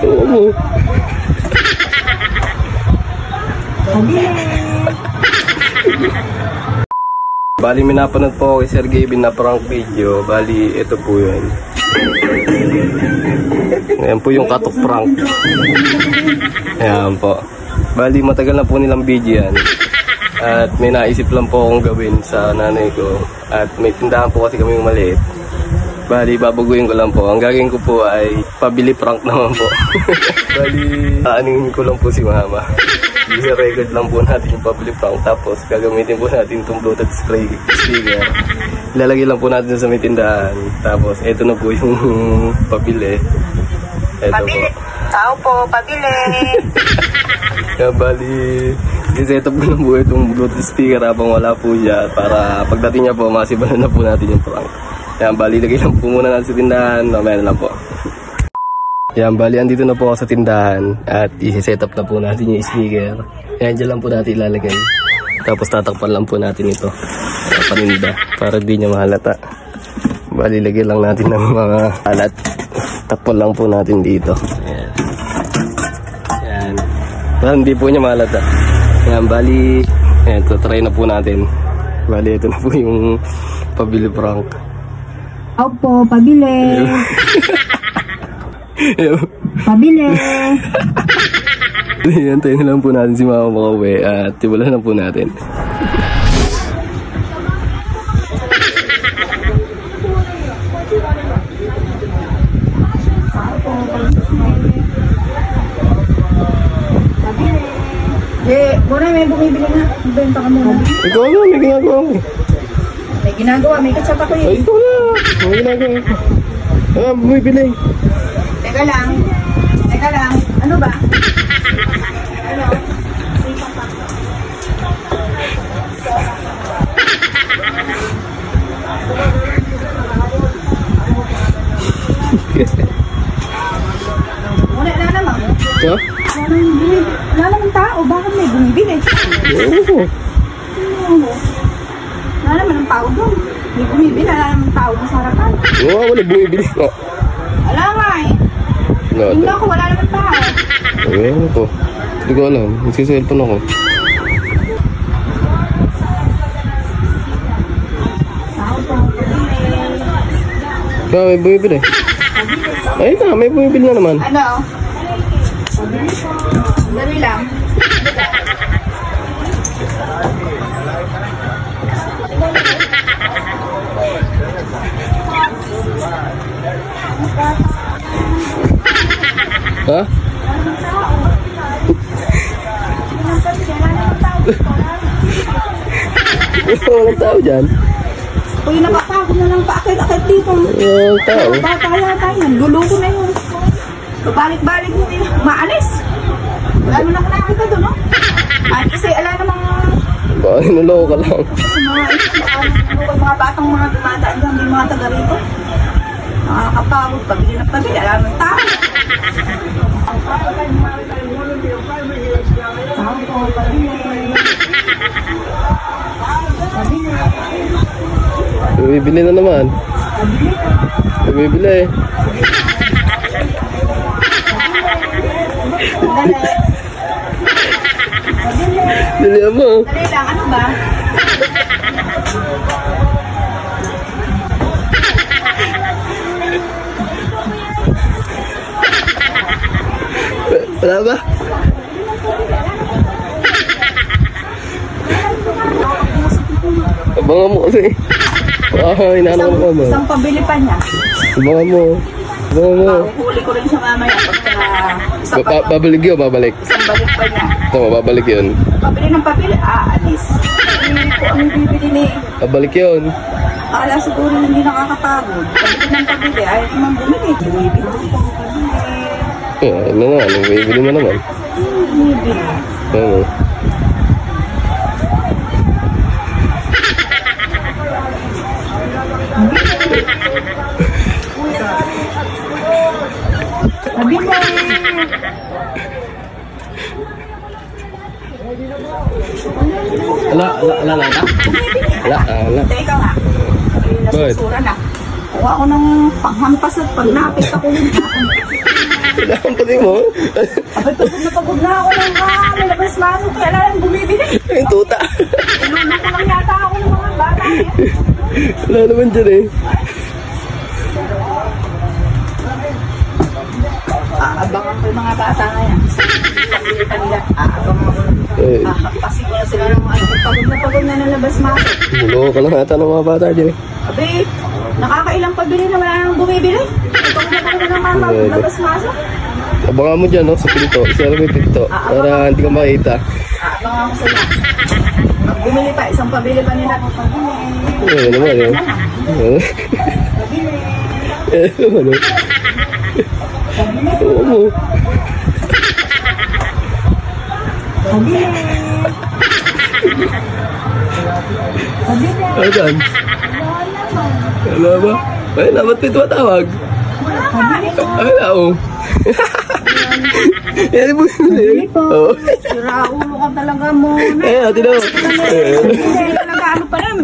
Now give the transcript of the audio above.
Oo. Bali, may napanood po ako kay Sir Gavin na prank video. Bali, ito po yun. Ayan po yung katok prank. Ayan po. Bali, matagal na po nilang video yan. At may naisip lang po akong gawin sa nanay ko. At may tindahan po kasi kami maliit. Bali, babaguhin ko lang po. Ang gagawin ko po ay pabili prank naman po. Bali, aaningin ko lang po si mama. Isa record lang po natin yung pabili prank. Tapos, gagamitin po natin itong Bluetooth speaker. Ilalagay lang po natin sa may tindahan. Tapos, eto na po yung pabili. Eto pabili. Po. Tao po, pabili. Kaya bali, set up ko lang po itong Bluetooth speaker habang wala po siya. Para pagdating niya po, masibalan na po natin yung prank. Kaya bali, lagay lang po muna natin sa tindahan. Mamaya na lang po. Yan, bali, andito na po ako sa tindahan at isi-set up na po natin yung speaker. Yan, dyan lang po natin ilalagay. Tapos tatakpan lang po natin ito. Paninda, para di niya mahalata. Bali, lagay lang natin ng mga alat. Takpan lang po natin dito. Yan. Yan. Para hindi po niya mahalata. Yan, bali, yan, try na po natin. Bali, ito na po yung pabili prank. Opo, pabili. Pabili. Antayin na lang po natin si mama makauwi at tiwala na po natin. Muna may bumibili na. Benta ka muna. Ikaw na, may ginagawa ko. May ginagawa, may katsapa ko yun. Ay, ikaw na, may ginagawa ko. Ah, bumibili. Teka lang. Teka lang. Ano ba? Ano? Wala na naman. So? Wala naman tao. Bakit may bumibili? Oo. Wala naman ang tao doon. May bumibili. Wala naman tao doon sa harapan. Oo, wala bumibili. Wala nga eh. Tingnan ko, wala naman tao. Ano po? Hindi ko alam. Nagsiselfon ako. Ba, may bumibili. Ay na, may bumibili na naman. Ano? Dali lang. Ha? Walang tao dyan. Uy, nakapagod na lang paakit-akit dito. Walang tao. Bata yata yan. Luluko na yun. Balik-balik mo din. Maalis. Wala mo na nakakita doon, no? At kasi ala namang... Baka hinuloko ka lang. Mga batang mga dumadaan dyan, may mga taga rito. Nakakapagod. Pabili na pabili. Alam ng tao. Bibili na naman. Bibili. Dali mo. Dali lang. Ano ba? Wala ba? Abangan mo kasi. Inaano ko mo. Isang pabili pa niya. Abangan mo. Abangan mo. Huli ko rin siya mamaya. Babalik yun, babalik. Isang balik pa niya. Tama, babalik yun. Pabili ng pabili. Alis. Hindi ko ang bibili ni... Babalik yun. Akala siguro hindi nakakapagod. Pabili ng pabili. Ayaw naman bumili. Bumibili. Ano na, bibili na naman. Bumibili. Ano? Sabi mo. Wala. Teka nga. Bakit? basura na. Kuha ako ng panghampas at pag napit ako yung Kailangan pati mo. abay, pagod na ako ng malabas manok. Kaya lang bumibili. Yung tuta. Inuna ko lang yata ako ng mga bata. Wala naman dyan eh. Aabangan ko yung mga bata na yan. Pagkita nila, aabangan ko lang. Hampasin ko na sila ng mga pagod na nalabas manok. Mulo ka lang ata ng mga bata dyan eh. Abay, nakakailang pabili na wala nang bumibili. Ito na ng mga labas manok. Abangan mo dyan, no? Sa pinto. Isa lang yung pinto. Para hindi ka makita. Aabangan ko sila. Pag bumili pa, isang pabili pa nila. Ano naman eh. Ano naman eh. Oo mo. Ano dyan? Wala ba? Ay, naman ito tumatawag. Ay, nao. Yan mo yun eh. Oo. Sira ulo ka talaga mo. Eh, ati na. Hindi, talaga ano pa rin.